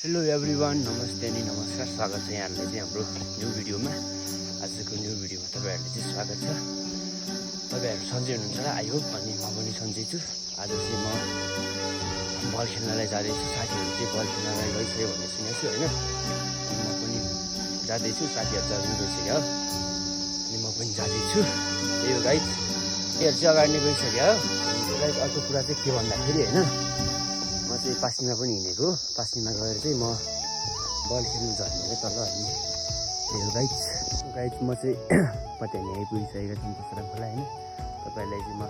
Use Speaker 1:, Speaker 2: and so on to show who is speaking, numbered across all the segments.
Speaker 1: Hello everyone, नमस्ते अनि नमस्कार। स्वागत छ यहाँहरूलाई चाहिँ हाम्रो न्यू भिडियोमा। आजको न्यू भिडियोमा तपाईँहरूले चाहिँ स्वागत छ। तपाईँहरू सन्चै हुनुहुन्छ र आई होप। अनि म पनि सन्चै छु। आज चाहिँ म बल खेल्नलाई जाँदैछु। साथीहरू चाहिँ बल खेल्नलाई गइसक्यो भन्ने सुनेको छु होइन। अनि म पनि जाँदैछु, साथीहरू चाहिँ पनि गइसक्यो हो। अनि म पनि जाँदैछु। यो गाइड त्योहरू चाहिँ अगाडि नै गइसक्यो हो। अनि गाइड अर्को कुरा चाहिँ के भन्दाखेरि होइन, म चाहिँ पास्नीमा पनि हिँडेको। पास्नीमा गएर चाहिँ म बल खेल्नु झर्ने है तल। अनि त्यो गाइड म चाहिँ पत्यानी आइपुगिसकेको छु पुस्राम खोला होइन। तपाईँहरूलाई चाहिँ म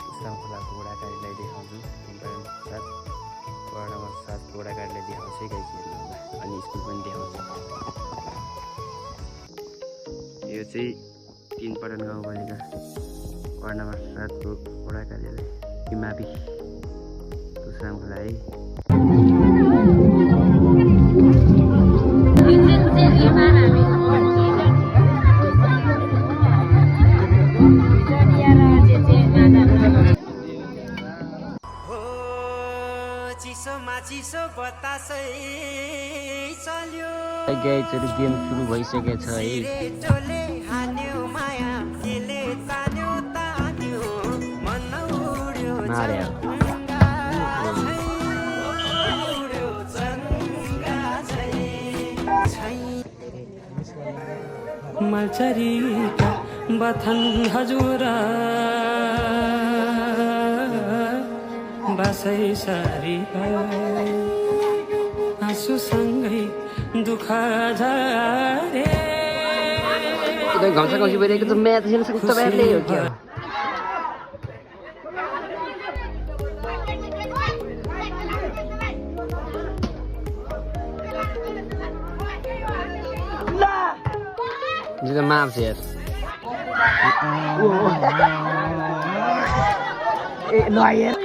Speaker 1: पुस्राम खोलाको वडाकारीलाई देखाउँछु। वडा नम्बर 7 वडाकारीलाई देखाउँछु है गाइड हेर्नु। अनि स्कुल पनि देखाउँछु। यो चाहिँ 3 पटन गाउँपालिका वडा नम्बर 7 को वडा कार्यालय मावि पुस्राम खोला है। गाइजहरु गेम सुरु भइसकेको छ है।
Speaker 2: मलचरीका बथन हजुरा बसै सारी आँसुसँगै दुःख झरे।
Speaker 1: घाउँसा घाउँसी भइरहेको त म्याच खेल्न सक्छ तपाईँहरूले हो क्या। Ini maaf sih ya. Noyer.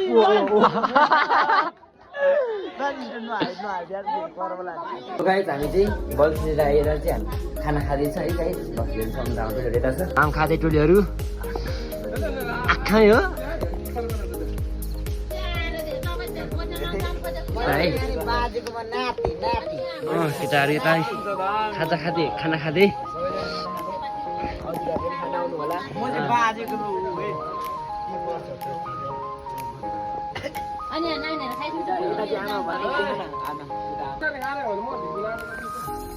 Speaker 1: Guys, हामी चाहिँ बल खेलेर आएर चाहिँ खाना खाँदैछ है गाइस। बसहरू सम्झाउँदै गरेको छ। आम खाँदै टोलीहरू आँखै हो। केटाहरू यता खाना खाँदै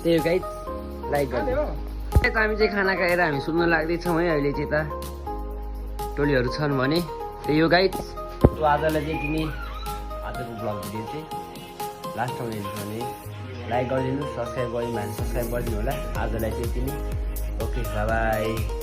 Speaker 1: त्यही हो गाइस, लाइक गर्नु। हामी चाहिँ खाना खाएर हामी सुत्न लाग्दैछौँ है। अहिले चाहिँ त टोलीहरू छन् भने त्यही हो गाइस। आजलाई चाहिँ तिमी आजको ब्लग भिडियो चाहिँ लास्टमा हेर्नु भने लाइक गरिदिनु, सब्सक्राइब गरिदिनु भने सब्सक्राइब गरिदिनु होला। आजलाई चाहिँ तिमी ओके, बाई बाई।